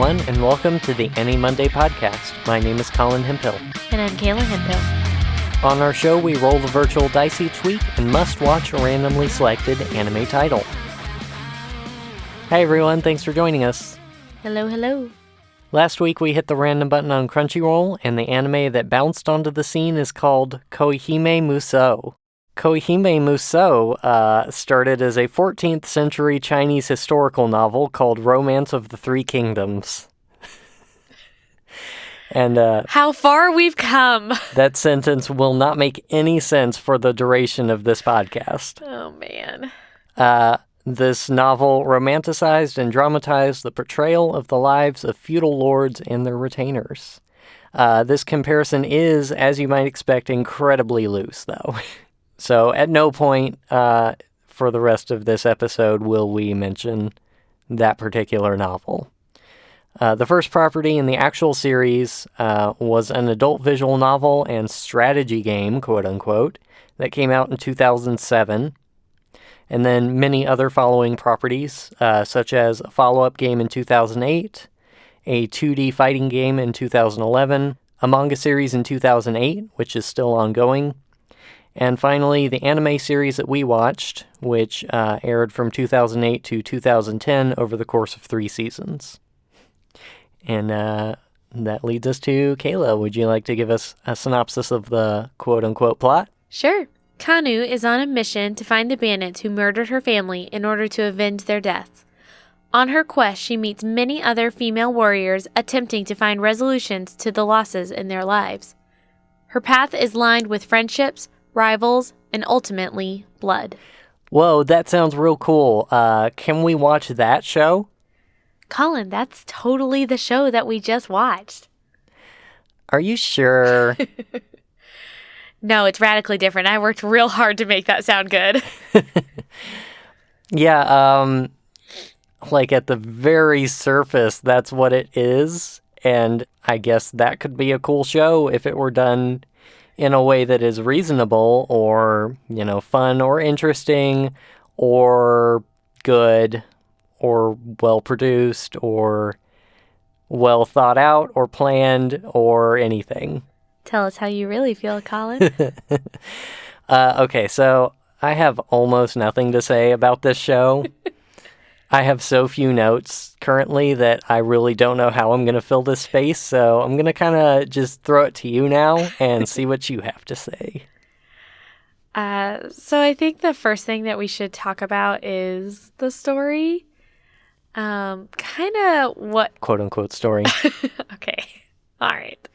everyone, and welcome to the AniMonday podcast. My name is Colin Hemphill. And I'm Kayla Hemphill. On our show, we roll the virtual dice each week and must watch a randomly selected anime title. Hey everyone, thanks for joining us. Hello, hello. Last week we hit the random button on Crunchyroll, and the anime that bounced onto the scene is called Koihime Muso. Koihime Muso started as a 14th century Chinese historical novel called Romance of the Three Kingdoms. And how far we've come. That sentence will not make any sense for the duration of this podcast. Oh, man. This novel romanticized and dramatized the portrayal of the lives of feudal lords and their retainers. This comparison is, as you might expect, incredibly loose, though. So at no point for the rest of this episode will we mention that particular novel. The first property in the actual series was an adult visual novel and strategy game, quote-unquote, that came out in 2007. And then many other following properties, such as a follow-up game in 2008, a 2D fighting game in 2011, a manga series in 2008, which is still ongoing, and finally, the anime series that we watched, which aired from 2008 to 2010 over the course of 3 seasons. And that leads us to Kayla. Would you like to give us a synopsis of the quote-unquote plot? Sure. Kanu is on a mission to find the bandits who murdered her family in order to avenge their deaths. On her quest, she meets many other female warriors attempting to find resolutions to the losses in their lives. Her path is lined with friendships, rivals, and ultimately, blood. Whoa, that sounds real cool. Can we watch that show? Colin, that's totally the show that we just watched. Are you sure? No, it's radically different. I worked real hard to make that sound good. Yeah, like at the very surface, that's what it is. And I guess that could be a cool show if it were done in a way that is reasonable or, fun or interesting or good or well-produced or well thought out or planned or anything. Tell us how you really feel, Colin. Okay, so I have almost nothing to say about this show. I have so few notes currently that I really don't know how I'm going to fill this space, so I'm going to kind of just throw it to you now and see what you have to say. So I think the first thing that we should talk about is the story. Kind of what... Quote-unquote story. Okay. All right.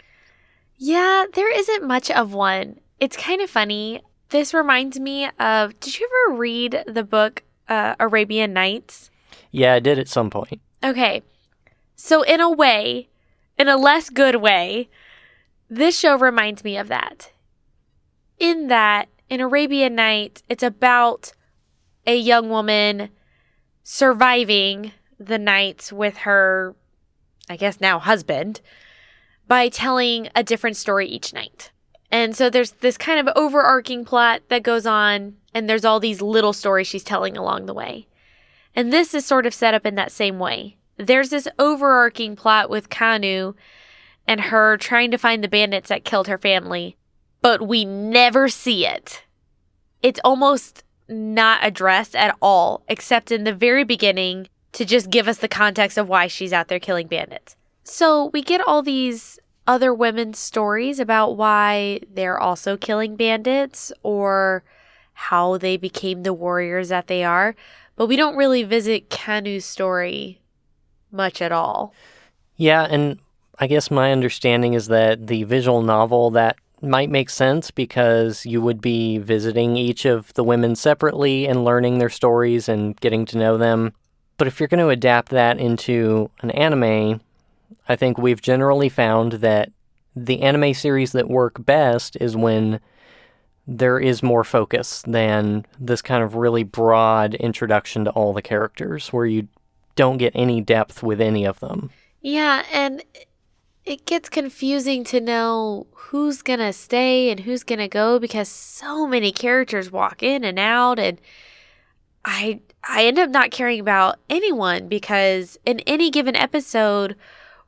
Yeah, there isn't much of one. It's kind of funny. This reminds me of... Did you ever read the book Arabian Nights? Yeah, I did at some point. Okay. So in a way, in a less good way, this show reminds me of that. In that, in Arabian Nights, it's about a young woman surviving the nights with her, I guess now husband, by telling a different story each night. And so there's this kind of overarching plot that goes on, and there's all these little stories she's telling along the way. And this is sort of set up in that same way. There's this overarching plot with Kanu and her trying to find the bandits that killed her family, but we never see it. It's almost not addressed at all, except in the very beginning to just give us the context of why she's out there killing bandits. So we get all these other women's stories about why they're also killing bandits or how they became the warriors that they are. But we don't really visit Kanu's story much at all. Yeah, and I guess my understanding is that the visual novel, that might make sense because you would be visiting each of the women separately and learning their stories and getting to know them. But if you're going to adapt that into an anime, I think we've generally found that the anime series that work best is when there is more focus than this kind of really broad introduction to all the characters where you don't get any depth with any of them. Yeah, and it gets confusing to know who's going to stay and who's going to go because so many characters walk in and out, and I end up not caring about anyone because in any given episode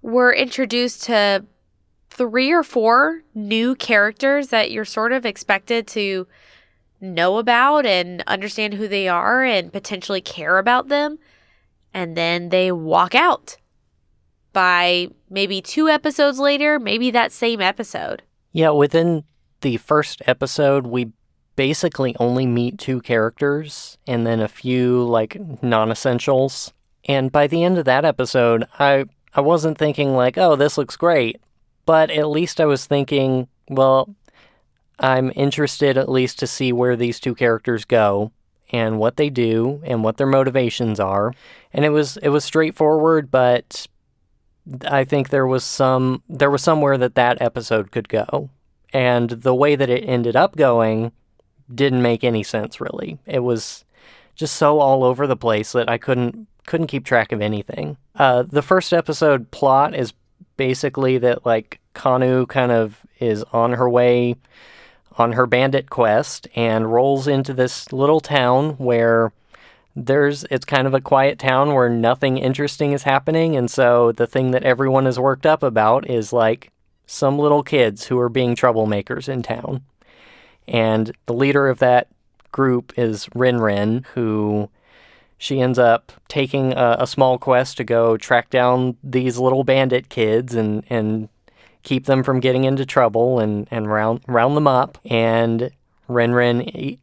we're introduced to 3 or 4 new characters that you're sort of expected to know about and understand who they are and potentially care about them. And then they walk out by maybe 2 episodes later, maybe that same episode. Yeah, within the first episode, we basically only meet 2 characters and then a few, like, non-essentials. And by the end of that episode, I wasn't thinking, like, oh, this looks great. But at least I was thinking, well, I'm interested at least to see where these 2 characters go and what they do and what their motivations are. And it was straightforward, but I think there was somewhere that episode could go. And the way that it ended up going didn't make any sense, really. It was just so all over the place that I couldn't keep track of anything. The first episode plot is basically that, like, Kanu kind of is on her way on her bandit quest and rolls into this little town where it's kind of a quiet town where nothing interesting is happening, and so the thing that everyone is worked up about is, like, some little kids who are being troublemakers in town. And the leader of that group is Rin, who she ends up taking a small quest to go track down these little bandit kids and keep them from getting into trouble and round them up. And Rin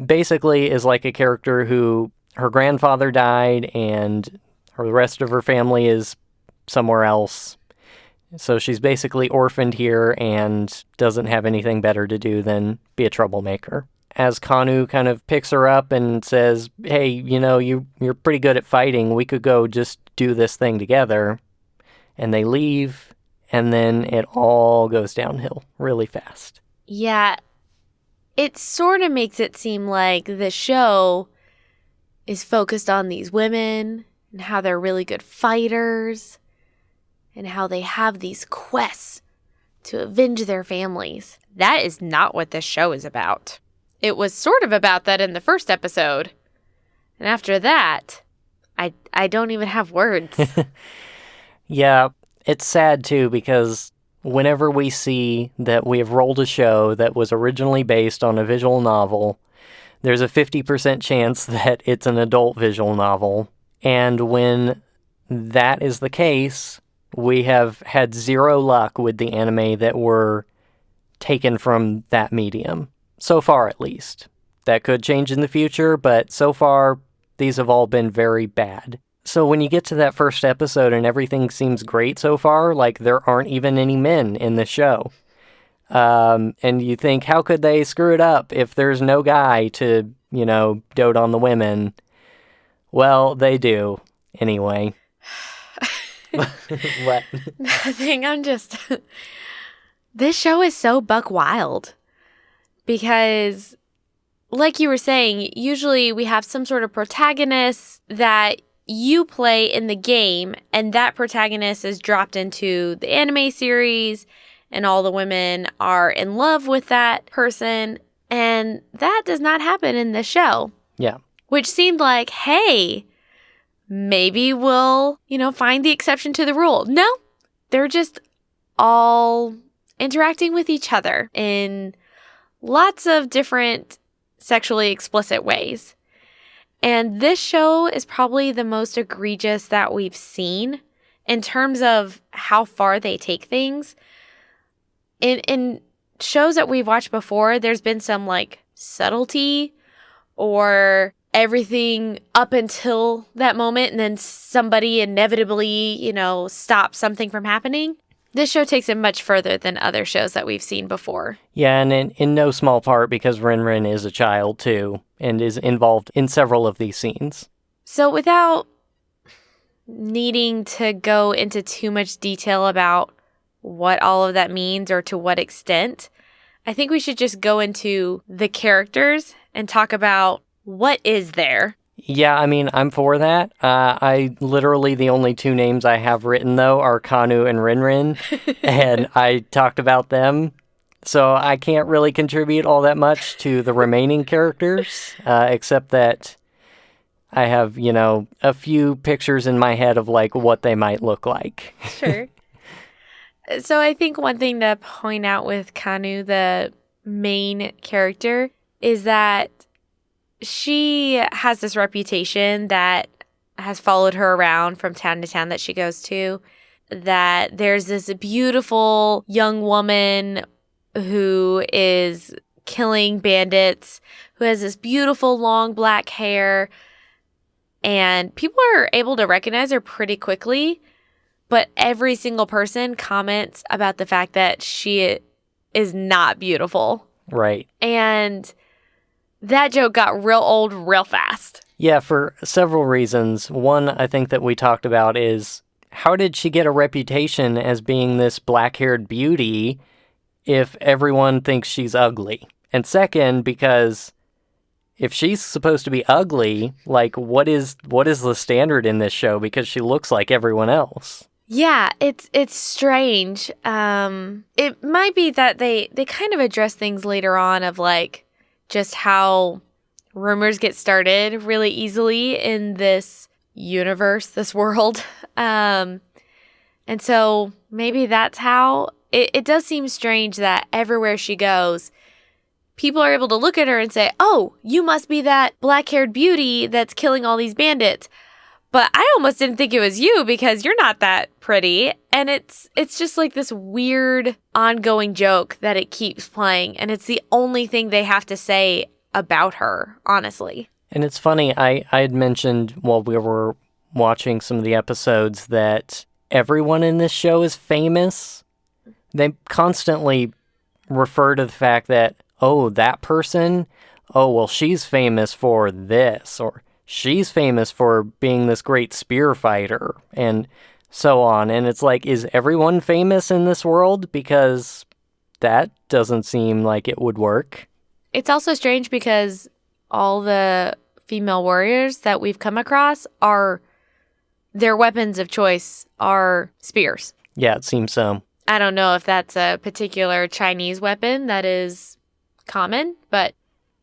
basically is like a character who her grandfather died and the rest of her family is somewhere else. So she's basically orphaned here and doesn't have anything better to do than be a troublemaker. As Kanu kind of picks her up and says, hey, you're pretty good at fighting. We could go just do this thing together. And they leave, and then it all goes downhill really fast. Yeah, it sort of makes it seem like the show is focused on these women and how they're really good fighters and how they have these quests to avenge their families. That is not what this show is about. It was sort of about that in the first episode. And after that, I don't even have words. Yeah, it's sad too because whenever we see that we have rolled a show that was originally based on a visual novel, there's a 50% chance that it's an adult visual novel. And when that is the case, we have had 0 luck with the anime that were taken from that medium. So far, at least. That could change in the future, but so far, these have all been very bad. So when you get to that first episode and everything seems great so far, like there aren't even any men in the show. And you think, how could they screw it up if there's no guy to, dote on the women? Well, they do. Anyway. What? Nothing. This show is so buck wild because, like you were saying, usually we have some sort of protagonist that you play in the game, and that protagonist is dropped into the anime series, and all the women are in love with that person, and that does not happen in the show. Yeah. Which seemed like, hey, maybe we'll, find the exception to the rule. No, they're just all interacting with each other in lots of different sexually explicit ways. And this show is probably the most egregious that we've seen in terms of how far they take things. In shows that we've watched before, there's been some like subtlety or everything up until that moment, and then somebody inevitably, stops something from happening. This show takes it much further than other shows that we've seen before. Yeah, and in no small part because Rin is a child, too, and is involved in several of these scenes. So without needing to go into too much detail about what all of that means or to what extent, I think we should just go into the characters and talk about what is there. Yeah, I mean, I'm for that. I literally, the only 2 names I have written, though, are Kanu and Rin, and I talked about them. So I can't really contribute all that much to the remaining characters, except that I have, a few pictures in my head of like what they might look like. Sure. So I think one thing to point out with Kanu, the main character, is that she has this reputation that has followed her around from town to town that she goes to, that there's this beautiful young woman who is killing bandits, who has this beautiful long black hair, and people are able to recognize her pretty quickly, but every single person comments about the fact that she is not beautiful. Right. And that joke got real old real fast. Yeah, for several reasons. One, I think that we talked about is, how did she get a reputation as being this black-haired beauty if everyone thinks she's ugly? And second, because if she's supposed to be ugly, like, what is the standard in this show? Because she looks like everyone else. Yeah, it's strange. It might be that they kind of address things later on of like just how rumors get started really easily in this universe, this world. And so maybe that's how it does seem strange that everywhere she goes, people are able to look at her and say, oh, you must be that black-haired beauty that's killing all these bandits. But I almost didn't think it was you because you're not that pretty. And it's just like this weird ongoing joke that it keeps playing. And it's the only thing they have to say about her, honestly. And it's funny, I had mentioned while we were watching some of the episodes that everyone in this show is famous. They constantly refer to the fact that, oh, that person, oh, well, she's famous for this, or she's famous for being this great spear fighter, and so on. And it's like, is everyone famous in this world? Because that doesn't seem like it would work. It's also strange because all the female warriors that we've come across their weapons of choice are spears. Yeah, it seems so. I don't know if that's a particular Chinese weapon that is common, but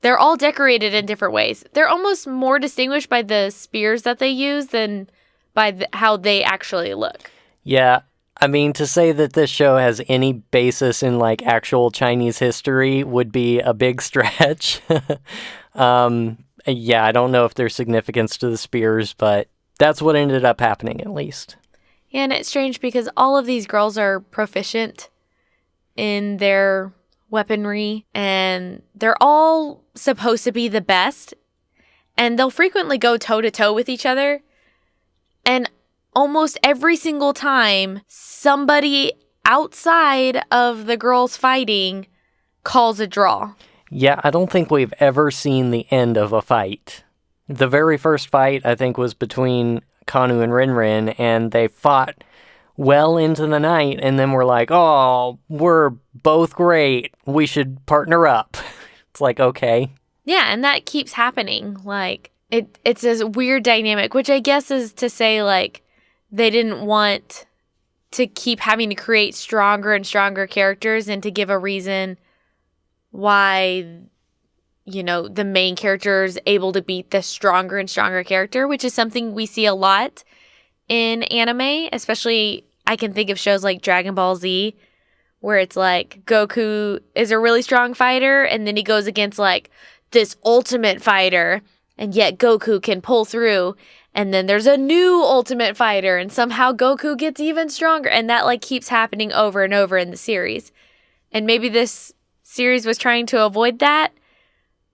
they're all decorated in different ways. They're almost more distinguished by the spears that they use than by how they actually look. Yeah, I mean, to say that this show has any basis in, like, actual Chinese history would be a big stretch. Yeah, I don't know if there's significance to the spears, but that's what ended up happening, at least. And it's strange because all of these girls are proficient in their weaponry, and they're all supposed to be the best, and they'll frequently go toe-to-toe with each other, and almost every single time somebody outside of the girls fighting calls a draw. Yeah, I don't think we've ever seen the end of a fight. The very first fight, I think, was between Kanu and Rinrin, and they fought well into the night, and then we're like, oh, we're both great. We should partner up. It's like, okay. Yeah, and that keeps happening. Like, it's this weird dynamic, which I guess is to say, like, they didn't want to keep having to create stronger and stronger characters and to give a reason why, the main character is able to beat the stronger and stronger character, which is something we see a lot in anime, especially I can think of shows like Dragon Ball Z, where it's like Goku is a really strong fighter, and then he goes against like this ultimate fighter, and yet Goku can pull through, and then there's a new ultimate fighter, and somehow Goku gets even stronger, and that like keeps happening over and over in the series. And maybe this series was trying to avoid that,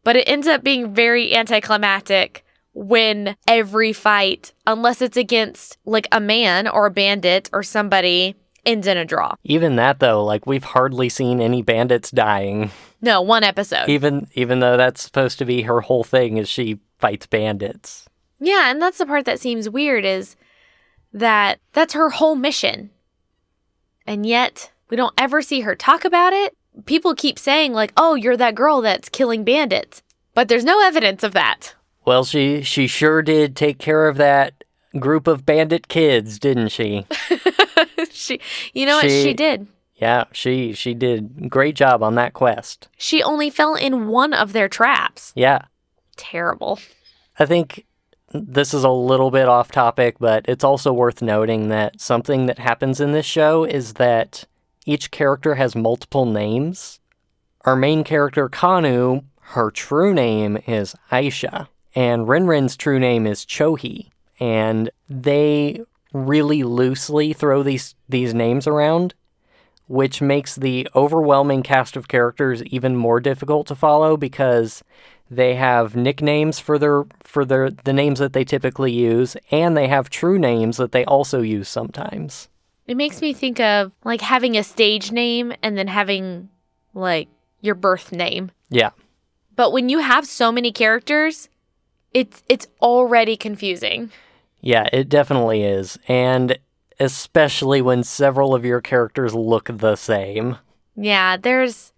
but it ends up being very anticlimactic when every fight, unless it's against like a man or a bandit or somebody, ends in a draw. Even that, though, like, we've hardly seen any bandits dying. No, one episode. Even though that's supposed to be her whole thing, is she fights bandits. Yeah, and that's the part that seems weird, is that that's her whole mission. And yet, we don't ever see her talk about it. People keep saying, like, oh, you're that girl that's killing bandits. But there's no evidence of that. Well, she sure did take care of that group of bandit kids, didn't she? She did. Yeah, she did a great job on that quest. She only fell in one of their traps. Yeah. Terrible. I think this is a little bit off topic, but it's also worth noting that something that happens in this show is that each character has multiple names. Our main character, Kanu, her true name is Aisha, and Rinrin's true name is Chohi, and they really loosely throw these names around, which makes the overwhelming cast of characters even more difficult to follow because they have nicknames for the names that they typically use, and they have true names that they also use sometimes. It makes me think of like having a stage name and then having like your birth name. Yeah. But when you have so many characters, it's already confusing. Yeah, it definitely is. And especially when several of your characters look the same. Yeah, there's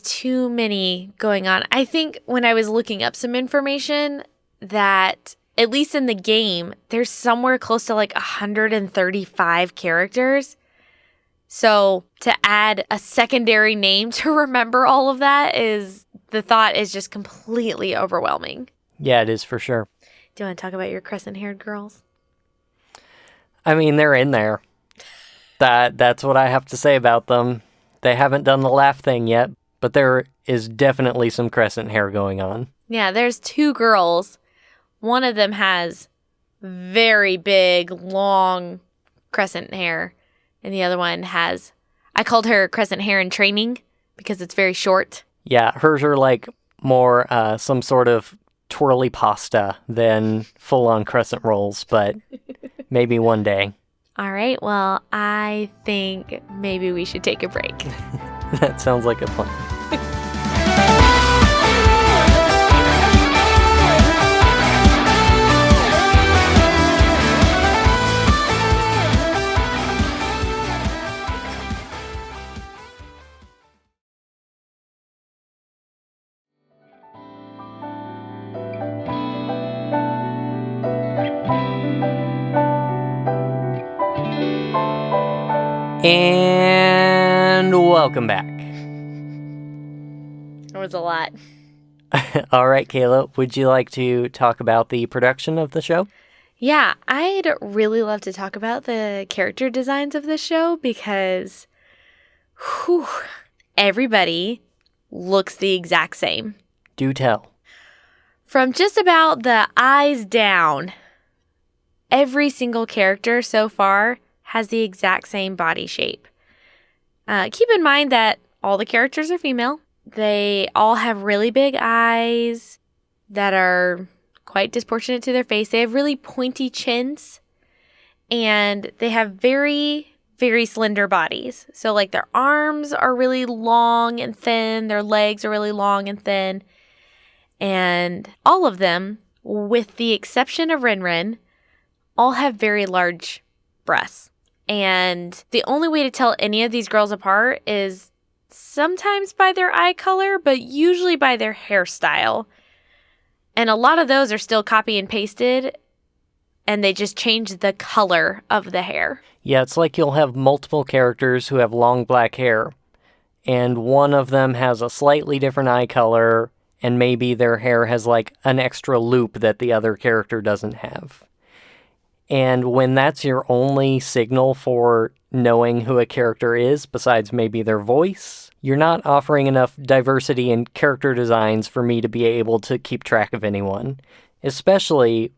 too many going on. I think when I was looking up some information that at least in the game, there's somewhere close to like 135 characters. So to add a secondary name to remember all of that the thought is just completely overwhelming. Yeah, it is for sure. Do you want to talk about your crescent-haired girls? I mean, they're in there. That's what I have to say about them. They haven't done the laugh thing yet, but there is definitely some crescent hair going on. Yeah, there's 2 girls. One of them has very big, long crescent hair, and the other one has, I called her crescent hair in training because it's very short. Yeah, hers are like more some sort of twirly pasta than full-on crescent rolls, but maybe one day. All right, well, I think maybe we should take a break. That sounds like a plan. And welcome back. That was a lot. All right, Kayla, would you like to talk about the production of the show? Yeah, I'd really love to talk about the character designs of this show because everybody looks the exact same. Do tell. From just about the eyes down, every single character so far has the exact same body shape. Keep in mind that all the characters are female. They all have really big eyes that are quite disproportionate to their face. They have really pointy chins, and they have very, very slender bodies. So like their arms are really long and thin. Their legs are really long and thin. And all of them, with the exception of Rinrin, all have very large breasts. And the only way to tell any of these girls apart is sometimes by their eye color, but usually by their hairstyle. And a lot of those are still copy and pasted, and they just change the color of the hair. Yeah, it's like you'll have multiple characters who have long black hair, and one of them has a slightly different eye color, and maybe their hair has like an extra loop that the other character doesn't have. And when that's your only signal for knowing who a character is, besides maybe their voice, you're not offering enough diversity in character designs for me to be able to keep track of anyone. Especially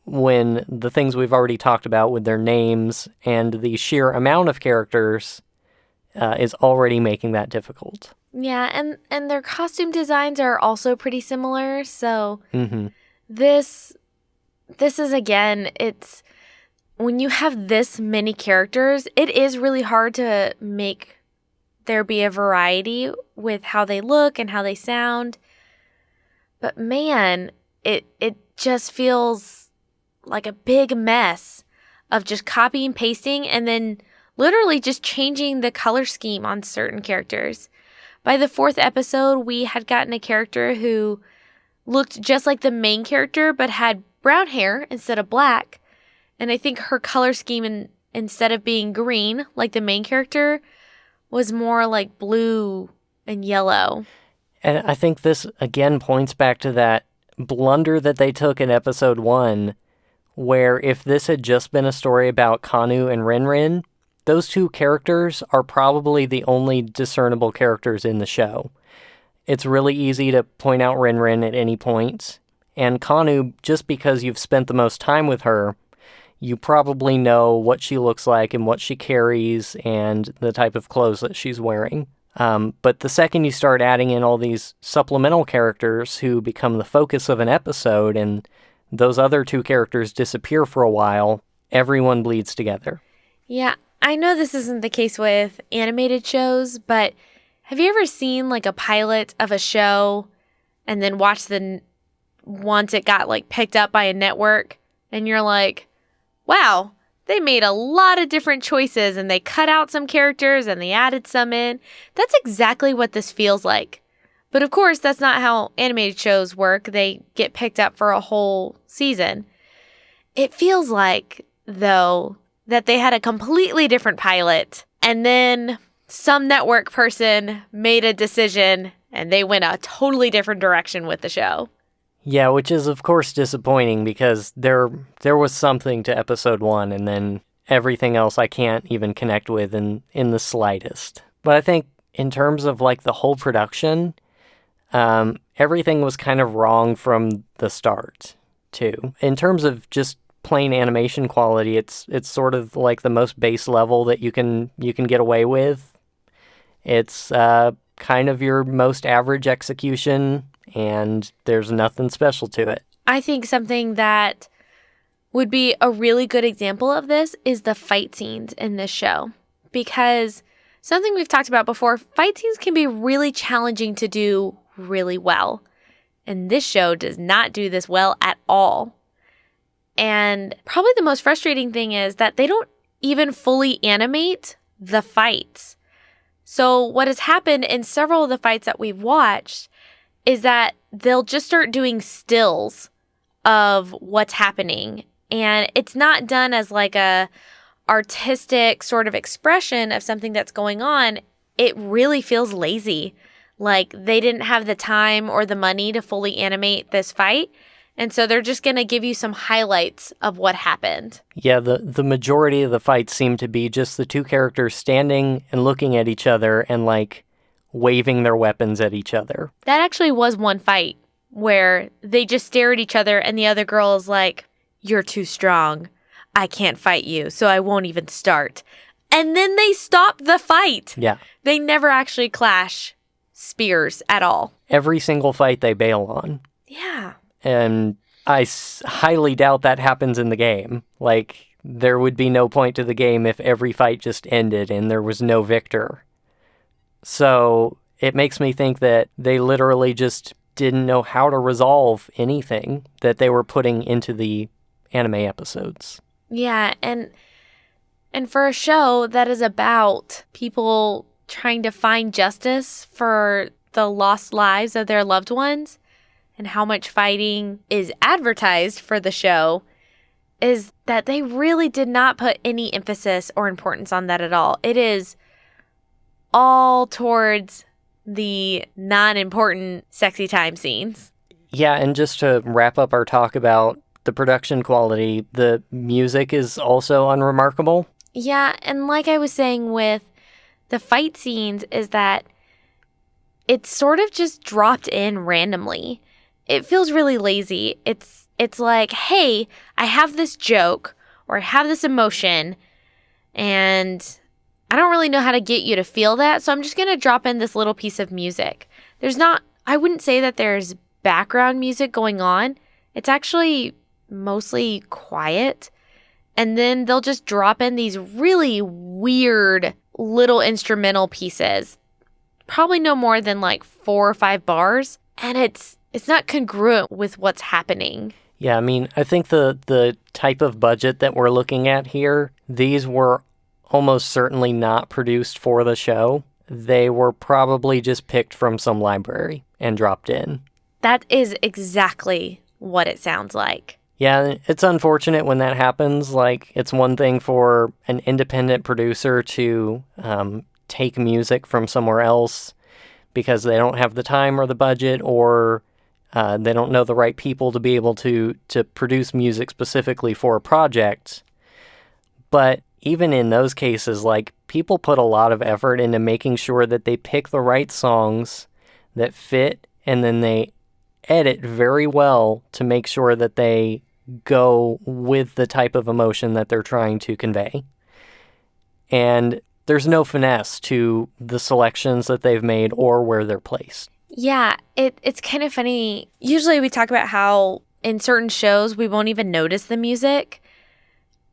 when the things we've already talked about with their names and the sheer amount of characters is already making that difficult. Yeah, and their costume designs are also pretty similar, so Mm-hmm. This is, again, it's when you have this many characters, it is really hard to make there be a variety with how they look and how they sound. But man, it just feels like a big mess of just copy and pasting and then literally just changing the color scheme on certain characters. By the 4th episode, we had gotten a character who looked just like the main character but had brown hair instead of black. And I think her color scheme, instead of being green like the main character, was more like blue and yellow. And I think this, again, points back to that blunder that they took in episode 1, where if this had just been a story about Kanu and Rinrin, those two characters are probably the only discernible characters in the show. It's really easy to point out Rinrin at any point, and Kanu, just because you've spent the most time with her, you probably know what she looks like and what she carries and the type of clothes that she's wearing. But the second you start adding in all these supplemental characters who become the focus of an episode and those other two characters disappear for a while, everyone bleeds together. Yeah, I know this isn't the case with animated shows, but have you ever seen like a pilot of a show and then watched once it got like picked up by a network and you're like, wow, they made a lot of different choices and they cut out some characters and they added some in. That's exactly what this feels like. But of course, that's not how animated shows work. They get picked up for a whole season. It feels like, though, that they had a completely different pilot and then some network person made a decision and they went a totally different direction with the show. Yeah, which is of course disappointing because there was something to episode 1 and then everything else I can't even connect with in the slightest. But I think in terms of like the whole production, everything was kind of wrong from the start too. In terms of just plain animation quality, it's sort of like the most base level that you can get away with. It's kind of your most average execution, and there's nothing special to it. I think something that would be a really good example of this is the fight scenes in this show. Because something we've talked about before, fight scenes can be really challenging to do really well. And this show does not do this well at all. And probably the most frustrating thing is that they don't even fully animate the fights. So what has happened in several of the fights that we've watched is that they'll just start doing stills of what's happening. And it's not done as like a artistic sort of expression of something that's going on. It really feels lazy. Like they didn't have the time or the money to fully animate this fight. And so they're just going to give you some highlights of what happened. Yeah, the majority of the fights seem to be just the two characters standing and looking at each other and like waving their weapons at each other. That actually was one fight where they just stare at each other and the other girl is like, "You're too strong. I can't fight you, so I won't even start." And then they stop the fight. Yeah. They never actually clash spears at all. Every single fight they bail on. Yeah. And I highly doubt that happens in the game. Like, there would be no point to the game if every fight just ended and there was no victor. So it makes me think that they literally just didn't know how to resolve anything that they were putting into the anime episodes. Yeah, and for a show that is about people trying to find justice for the lost lives of their loved ones and how much fighting is advertised for the show, is that they really did not put any emphasis or importance on that at all. It is all towards the non-important sexy time scenes. Yeah, and just to wrap up our talk about the production quality, the music is also unremarkable. Yeah, and like I was saying with the fight scenes is that it's sort of just dropped in randomly. It feels really lazy. It's like, hey, I have this joke or I have this emotion and I don't really know how to get you to feel that, so I'm just going to drop in this little piece of music. I wouldn't say that there's background music going on. It's actually mostly quiet. And then they'll just drop in these really weird little instrumental pieces. Probably no more than like 4 or 5 bars. And it's not congruent with what's happening. Yeah, I mean, I think the type of budget that we're looking at here, these were almost certainly not produced for the show. They were probably just picked from some library and dropped in. That is exactly what it sounds like. Yeah, it's unfortunate when that happens. Like, it's one thing for an independent producer to take music from somewhere else because they don't have the time or the budget, or They don't know the right people to be able to produce music specifically for a project. But even in those cases, like, people put a lot of effort into making sure that they pick the right songs that fit, and then they edit very well to make sure that they go with the type of emotion that they're trying to convey. And there's no finesse to the selections that they've made or where they're placed. Yeah, it's kind of funny. Usually we talk about how in certain shows we won't even notice the music.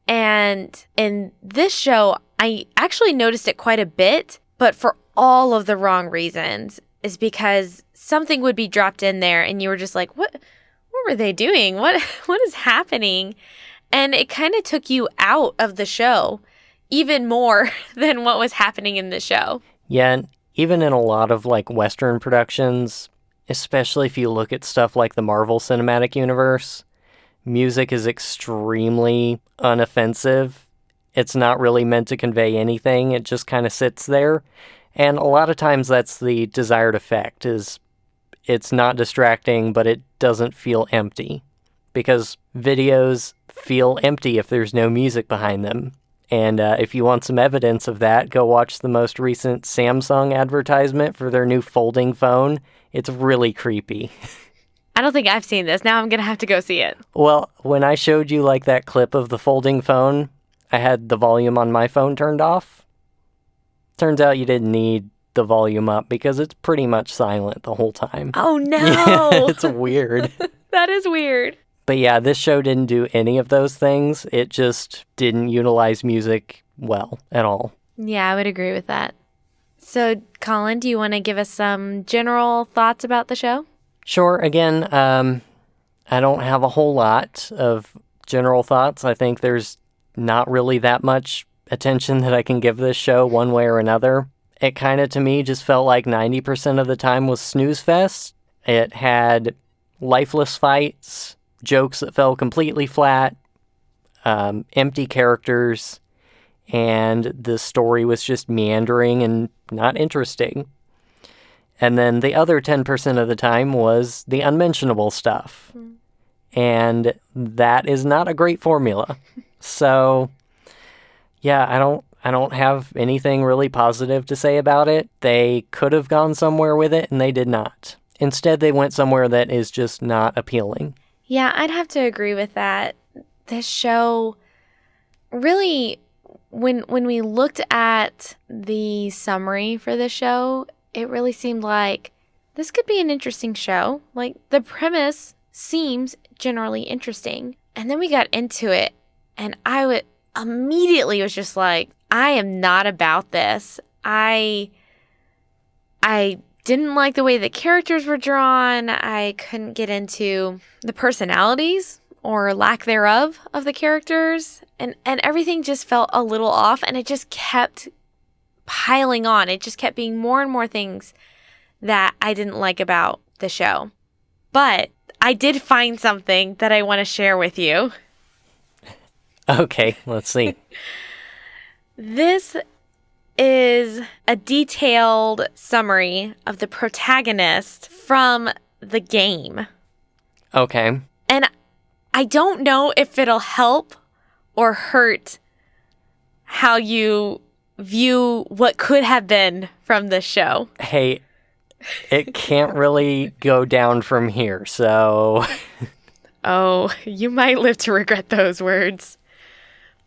And in this show, I actually noticed it quite a bit, but for all of the wrong reasons. Is because something would be dropped in there and you were just like, what were they doing? What is happening? And it kind of took you out of the show even more than what was happening in the show. Yeah, and even in a lot of like Western productions, especially if you look at stuff like the Marvel Cinematic Universe, music is extremely unoffensive. It's not really meant to convey anything. It just kind of sits there. And a lot of times that's the desired effect, is it's not distracting, but it doesn't feel empty. Because videos feel empty if there's no music behind them. And if you want some evidence of that, go watch the most recent Samsung advertisement for their new folding phone. It's really creepy. I don't think I've seen this. Now I'm going to have to go see it. Well, when I showed you like that clip of the folding phone, I had the volume on my phone turned off. Turns out you didn't need the volume up because it's pretty much silent the whole time. Oh, no. Yeah, it's weird. That is weird. But yeah, this show didn't do any of those things. It just didn't utilize music well at all. Yeah, I would agree with that. So, Colin, do you want to give us some general thoughts about the show? Sure. Again, I don't have a whole lot of general thoughts. I think there's not really that much attention that I can give this show one way or another. It kind of, to me, just felt like 90% of the time was snooze fest. It had lifeless fights, jokes that fell completely flat, empty characters, and the story was just meandering and not interesting. And then the other 10% of the time was the unmentionable stuff. And that is not a great formula. So yeah, I don't have anything really positive to say about it. They could have gone somewhere with it, and they did not. Instead, they went somewhere that is just not appealing. Yeah, I'd have to agree with that. This show really, when we looked at the summary for the show, it really seemed like this could be an interesting show. Like, the premise seems generally interesting. And then we got into it, and I immediately was just like, I am not about this. I didn't like the way the characters were drawn. I couldn't get into the personalities or lack thereof of the characters. And everything just felt a little off, and it just kept piling on. It just kept being more and more things that I didn't like about the show. But I did find something that I want to share with you. Okay, let's see. This is a detailed summary of the protagonist from the game. Okay. And I don't know if it'll help or hurt how you view what could have been from this show. Hey, it can't really go down from here, so... Oh, you might live to regret those words.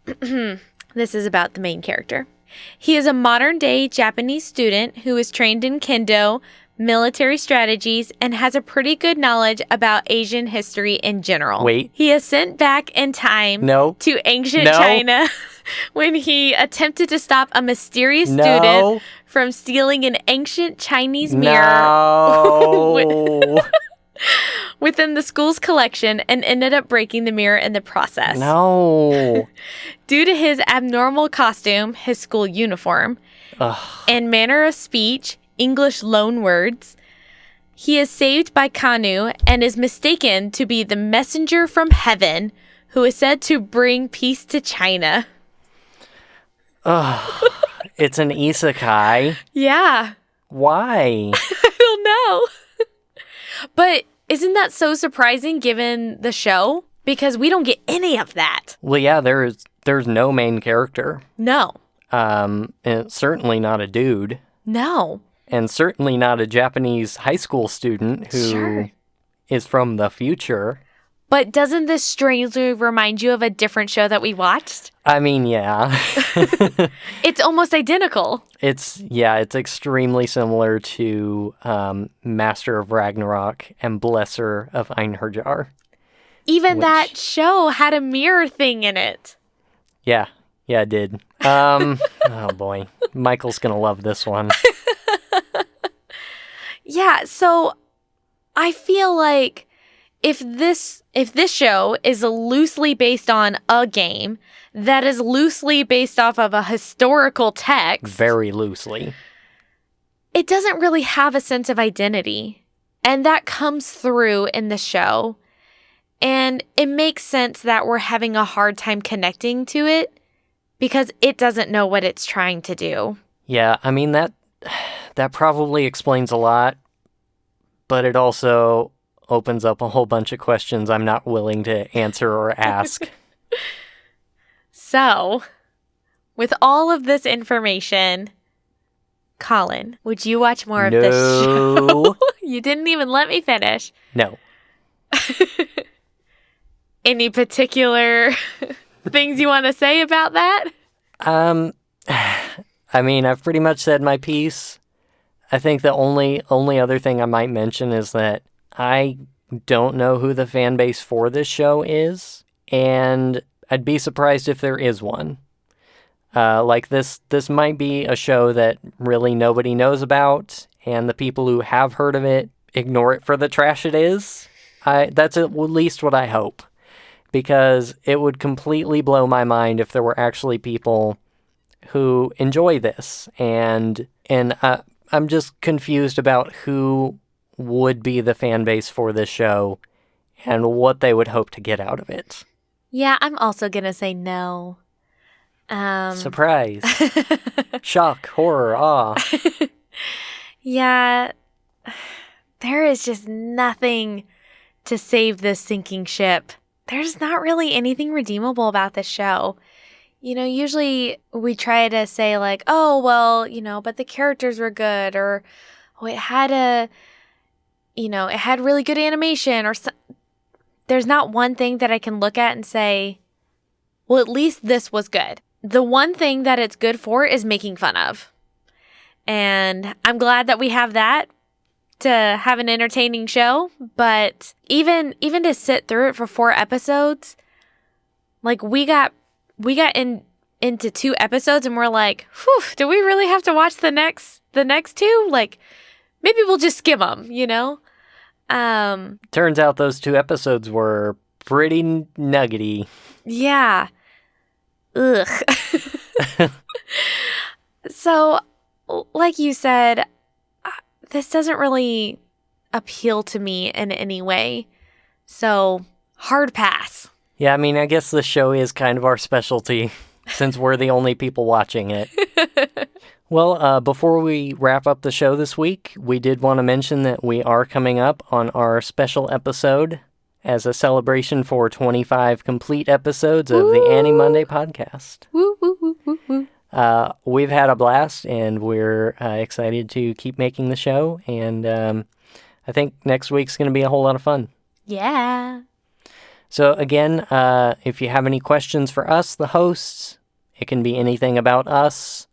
This is about the main character. He is a modern-day Japanese student who is trained in kendo, military strategies, and has a pretty good knowledge about Asian history in general. Wait. He is sent back in time to ancient China when he attempted to stop a mysterious student from stealing an ancient Chinese mirror within the school's collection and ended up breaking the mirror in the process. Due to his abnormal costume, his school uniform, and manner of speech, English loanwords, he is saved by Kanu and is mistaken to be the messenger from heaven who is said to bring peace to China. It's an isekai. Yeah. Why? I don't know. But Isn't that so surprising given the show? Because we don't get any of that. Well, yeah, there's no main character. No. And it's certainly not a dude. No. And certainly not a Japanese high school student who is from the future. But doesn't this strangely remind you of a different show that we watched? I mean, yeah. It's almost identical. It's extremely similar to Master of Ragnarok and Blesser of Einherjar. Even that show had a mirror thing in it. Yeah, it did. Oh boy, Michael's gonna love this one. Yeah, so I feel like if this show is loosely based on a game that is loosely based off of a historical text, very loosely, it doesn't really have a sense of identity, and that comes through in the show. And it makes sense that we're having a hard time connecting to it because it doesn't know what it's trying to do. Yeah, I mean, that probably explains a lot, but it also opens up a whole bunch of questions I'm not willing to answer or ask. So, with all of this information, Colin, would you watch more of this show? You didn't even let me finish. No. Any particular things you want to say about that? I mean, I've pretty much said my piece. I think the only other thing I might mention is that I don't know who the fan base for this show is, and I'd be surprised if there is one. Like this might be a show that really nobody knows about, and the people who have heard of it ignore it for the trash it is. That's at least what I hope, because it would completely blow my mind if there were actually people who enjoy this, and I'm just confused about who would be the fan base for this show and what they would hope to get out of it. Yeah, I'm also gonna say no. Surprise. Shock, horror, awe. Yeah, there is just nothing to save this sinking ship. There's not really anything redeemable about this show. You know, usually we try to say like, oh, well, you know, but the characters were good, or oh, it had really good animation, or there's not one thing that I can look at and say, well, at least this was good. The one thing that it's good for is making fun of. And I'm glad that we have that to have an entertaining show, but even to sit through it for 4 episodes, like we got into 2 episodes and we're like, whew, do we really have to watch the next 2? Like, maybe we'll just skim them, you know? Turns out those 2 episodes were pretty nuggety. Yeah. Ugh. So, like you said, this doesn't really appeal to me in any way. So, hard pass. Yeah, I mean, I guess the show is kind of our specialty, since we're the only people watching it. Well, before we wrap up the show this week, we did want to mention that we are coming up on our special episode as a celebration for 25 complete episodes of the AniMonday podcast. Woo, woo, woo, woo, woo. We've had a blast, and we're excited to keep making the show, and I think next week's going to be a whole lot of fun. Yeah. So again, if you have any questions for us, the hosts, it can be anything about us,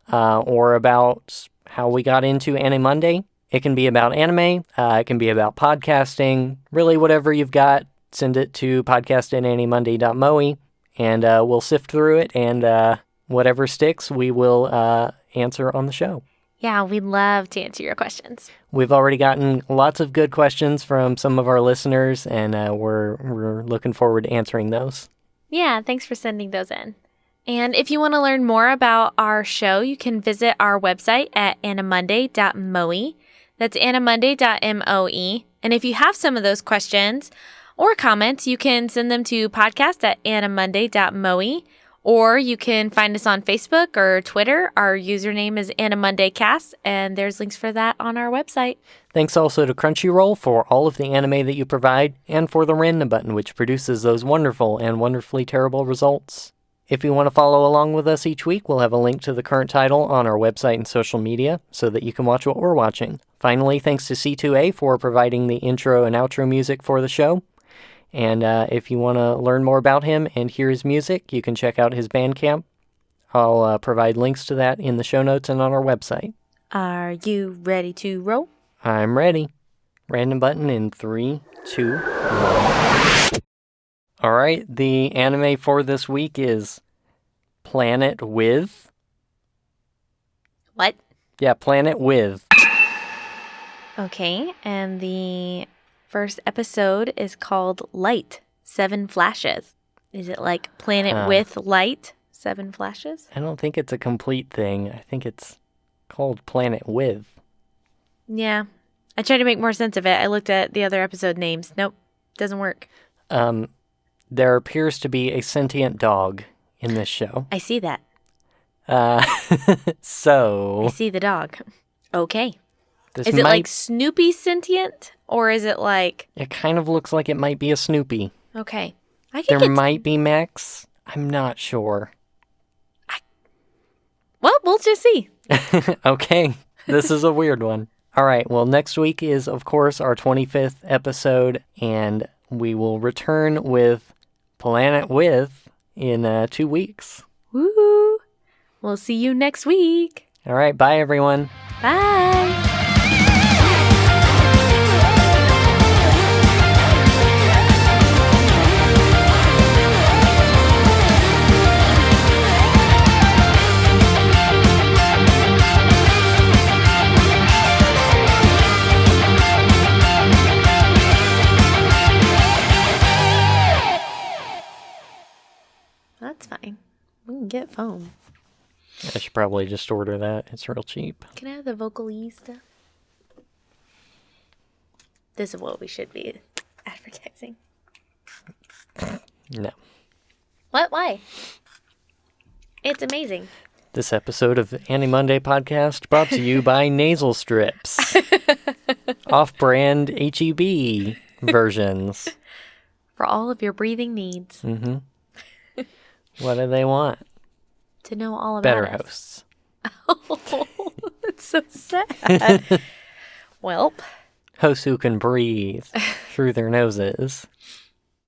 or about how we got into AniMonday. It can be about anime, it can be about podcasting, really whatever you've got, send it to podcast@animonday.moe, and we'll sift through it, and whatever sticks, we will answer on the show. Yeah, we'd love to answer your questions. We've already gotten lots of good questions from some of our listeners, and we're looking forward to answering those. Yeah, thanks for sending those in. And if you want to learn more about our show, you can visit our website at animonday.moe. That's animonday.moe. And if you have some of those questions or comments, you can send them to podcast@animonday.moe, Or you can find us on Facebook or Twitter. Our username is AniMondayCast, and there's links for that on our website. Thanks also to Crunchyroll for all of the anime that you provide, and for the random button, which produces those wonderful and wonderfully terrible results. If you want to follow along with us each week, we'll have a link to the current title on our website and social media so that you can watch what we're watching. Finally, thanks to C2A for providing the intro and outro music for the show. And if you want to learn more about him and hear his music, you can check out his Bandcamp. I'll provide links to that in the show notes and on our website. Are you ready to roll? I'm ready. Random button in 3, 2, 1. All right, the anime for this week is Planet With. What? Yeah, Planet With. Okay, and the first episode is called Light, 7 Flashes. Is it like Planet with Light, 7 Flashes? I don't think it's a complete thing. I think it's called Planet With. Yeah, I tried to make more sense of it. I looked at the other episode names. Nope, doesn't work. There appears to be a sentient dog in this show. I see that. So... I see the dog. Okay. Is it like Snoopy sentient, or is it like... It kind of looks like it might be a Snoopy. Okay. There might be mechs. I'm not sure. Well, we'll just see. Okay. This is a weird one. All right. Well, next week is, of course, our 25th episode, and we will return with Planet With in 2 weeks. Woo! We'll see you next week. All right. Bye, everyone. Bye. That's fine. We can get foam. I should probably just order that. It's real cheap. Can I have the Vocalese stuff? This is what we should be advertising. No. What? Why? It's amazing. This episode of AniMonday podcast brought to you by Nasal Strips. Off-brand HEB versions. For all of your breathing needs. Mm-hmm. What do they want? To know all about Better us. hosts. Oh, that's so sad. Welp. Hosts who can breathe through their noses.